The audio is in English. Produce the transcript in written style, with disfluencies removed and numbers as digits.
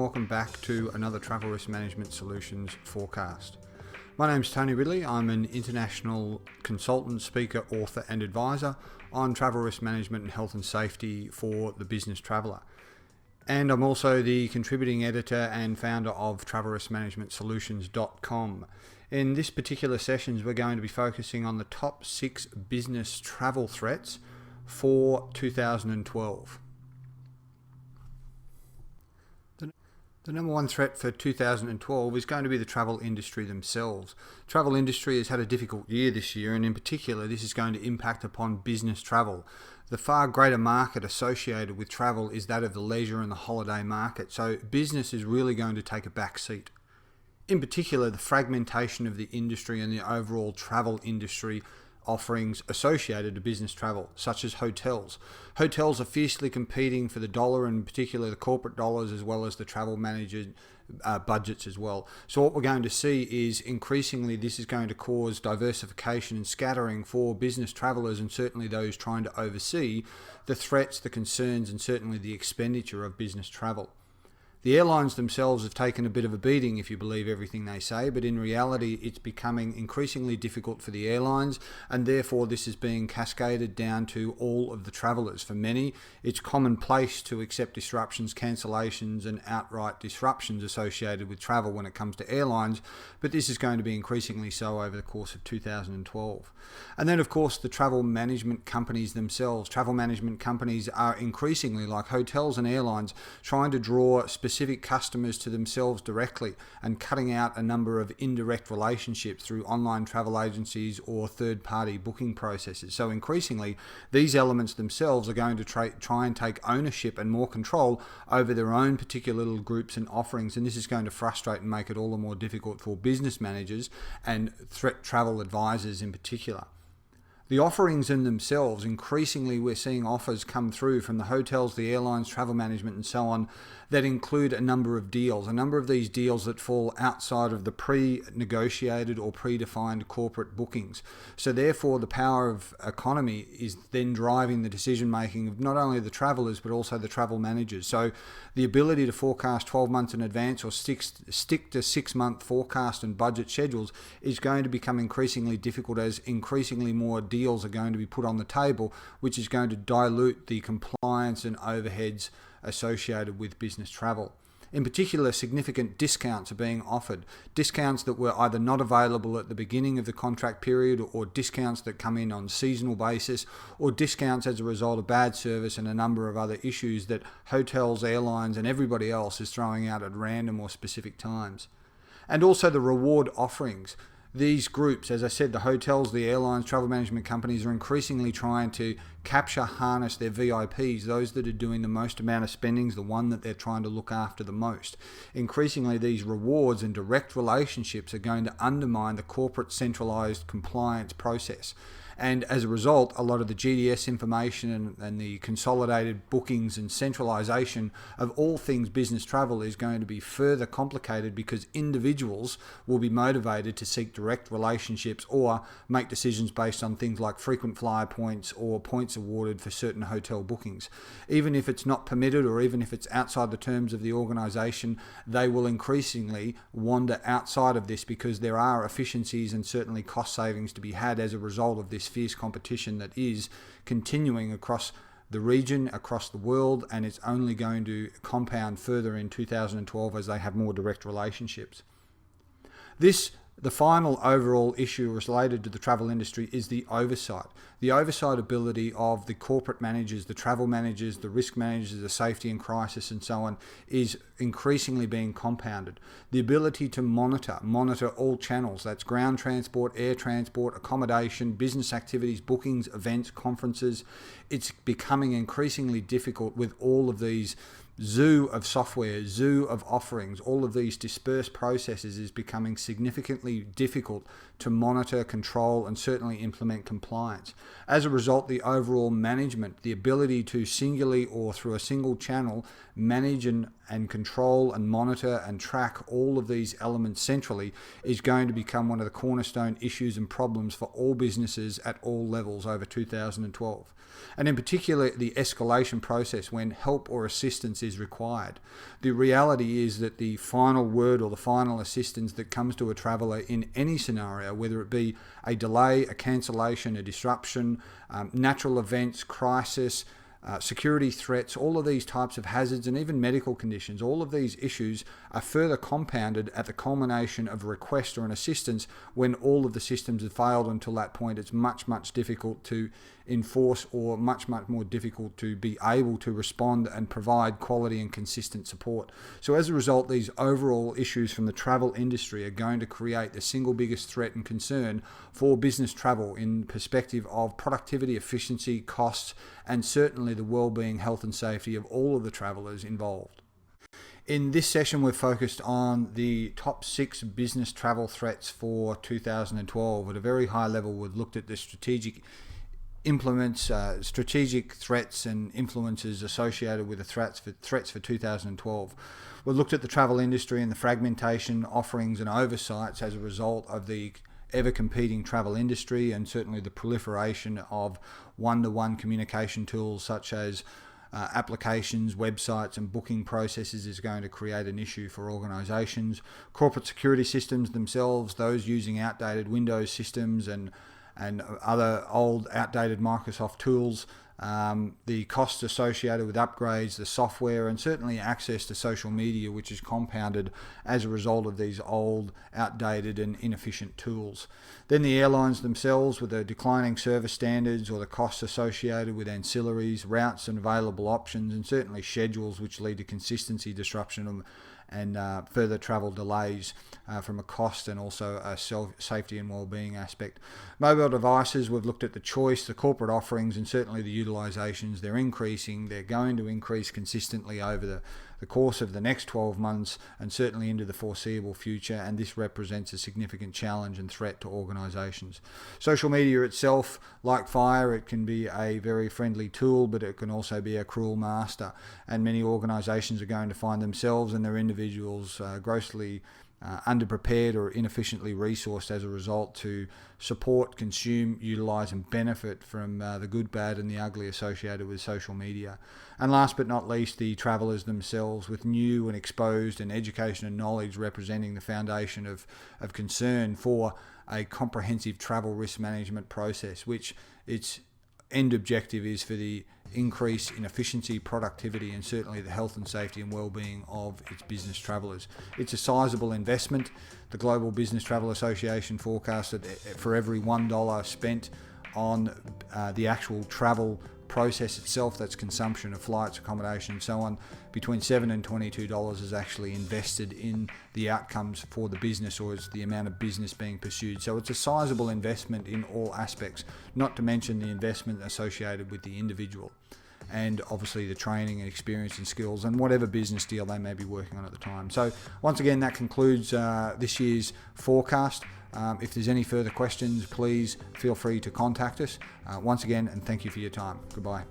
welcome back to another Travel Risk Management Solutions forecast. My name's Tony Ridley. I'm an international consultant, speaker, author and advisor on travel risk management and health and safety for the business traveller. And I'm also the contributing editor and founder of travelriskmanagementsolutions.com. In this particular sessions, we're going to be focusing on the top 6 business travel threats for 2012. The number one threat for 2012 is going to be the travel industry themselves. Travel industry has had a difficult year this year, and in particular this is going to impact upon business travel. The far greater market associated with travel is that of the leisure and the holiday market, so business is really going to take a back seat. In particular, the fragmentation of the industry and the overall travel industry offerings associated to business travel, such as hotels. Hotels are fiercely competing for the dollar, and in particular the corporate dollars, as well as the travel manager budgets as well. So what we're going to see is increasingly this is going to cause diversification and scattering for business travelers, and certainly those trying to oversee the threats, the concerns, and certainly the expenditure of business travel. The airlines themselves have taken a bit of a beating, if you believe everything they say, but in reality it's becoming increasingly difficult for the airlines, and therefore this is being cascaded down to all of the travellers. For many, it's commonplace to accept disruptions, cancellations and outright disruptions associated with travel when it comes to airlines, but this is going to be increasingly so over the course of 2012. And then of course the travel management companies themselves. Travel management companies are increasingly, like hotels and airlines, trying to draw specific customers to themselves directly and cutting out a number of indirect relationships through online travel agencies or third-party booking processes. So increasingly, these elements themselves are going to try and take ownership and more control over their own particular little groups and offerings, and this is going to frustrate and make it all the more difficult for business managers and threat travel advisors in particular. The offerings in themselves, increasingly we're seeing offers come through from the hotels, the airlines, travel management and so on, that include a number of deals, a number of these deals that fall outside of the pre-negotiated or predefined corporate bookings. So therefore the power of economy is then driving the decision making of not only the travellers but also the travel managers. So the ability to forecast 12 months in advance or stick to 6-month forecast and budget schedules is going to become increasingly difficult as increasingly more deals are going to be put on the table, which is going to dilute the compliance and overheads associated with business travel. In particular, significant discounts are being offered. Discounts that were either not available at the beginning of the contract period, or discounts that come in on seasonal basis, or discounts as a result of bad service and a number of other issues that hotels, airlines and everybody else is throwing out at random or specific times. And also the reward offerings. These groups, as I said, the hotels, the airlines, travel management companies are increasingly trying to capture, harness their VIPs, those that are doing the most amount of spendings, the one that they're trying to look after the most. Increasingly, these rewards and direct relationships are going to undermine the corporate centralized compliance process. And as a result, a lot of the GDS information and the consolidated bookings and centralization of all things business travel is going to be further complicated, because individuals will be motivated to seek direct relationships or make decisions based on things like frequent flyer points or points awarded for certain hotel bookings. Even if it's not permitted, or even if it's outside the terms of the organization, they will increasingly wander outside of this, because there are efficiencies and certainly cost savings to be had as a result of this fierce competition that is continuing across the region, across the world, and it's only going to compound further in 2012 as they have more direct relationships. The final overall issue related to the travel industry is the oversight. The oversight ability of the corporate managers, the travel managers, the risk managers, the safety and crisis and so on is increasingly being compounded. The ability to monitor all channels, that's ground transport, air transport, accommodation, business activities, bookings, events, conferences. It's becoming increasingly difficult with all of these zoo of software, zoo of offerings. All of these dispersed processes is becoming significantly difficult to monitor, control, and certainly implement compliance. As a result, the overall management, the ability to singularly or through a single channel manage and control and monitor and track all of these elements centrally is going to become one of the cornerstone issues and problems for all businesses at all levels over 2012. And in particular, the escalation process when help or assistance is required. The reality is that the final word or the final assistance that comes to a traveller in any scenario, whether it be a delay, a cancellation, a disruption, natural events, crisis, security threats, all of these types of hazards, and even medical conditions, all of these issues are further compounded at the culmination of a request or an assistance when all of the systems have failed. Until that point, it's much difficult to enforce or much more difficult to be able to respond and provide quality and consistent support. So as a result, these overall issues from the travel industry are going to create the single biggest threat and concern for business travel in perspective of productivity, efficiency, costs, and certainly the well-being, health and safety of all of the travellers involved. In this session, we're focused on the top 6 business travel threats for 2012. At a very high level, we've looked at the strategic threats and influences associated with the threats for 2012. We've looked at the travel industry and the fragmentation, offerings and oversights as a result of the ever-competing travel industry, and certainly the proliferation of one-to-one communication tools such as applications, websites and booking processes is going to create an issue for organisations. Corporate security systems themselves, those using outdated Windows systems and other old outdated Microsoft tools, the costs associated with upgrades, the software, and certainly access to social media, which is compounded as a result of these old, outdated and inefficient tools. Then the airlines themselves with the declining service standards or the costs associated with ancillaries, routes and available options, and certainly schedules which lead to consistency disruption and further travel delays from a cost and also a safety and well-being aspect. Mobile devices, we've looked at the choice, the corporate offerings and certainly the utilizations. They're increasing. They're going to increase consistently over the course of the next 12 months and certainly into the foreseeable future, and this represents a significant challenge and threat to organizations. Social media itself, like fire, it can be a very friendly tool, but it can also be a cruel master, and many organizations are going to find themselves and their individuals grossly underprepared or inefficiently resourced as a result to support, consume, utilize and benefit from the good, bad and the ugly associated with social media. And last but not least, the travellers themselves, with new and exposed and education and knowledge representing the foundation of concern for a comprehensive travel risk management process, which its end objective is for the increase in efficiency, productivity and certainly the health and safety and well-being of its business travellers. It's a sizable investment. The Global Business Travel Association forecasts that for every $1 spent on the actual travel process itself, that's consumption of flights, accommodation and so on, between $7 and $22 is actually invested in the outcomes for the business, or is the amount of business being pursued. So it's a sizable investment in all aspects, not to mention the investment associated with the individual and obviously the training and experience and skills and whatever business deal they may be working on at the time. So once again, that concludes this year's forecast. If there's any further questions, please feel free to contact us. Once again, and thank you for your time. Goodbye.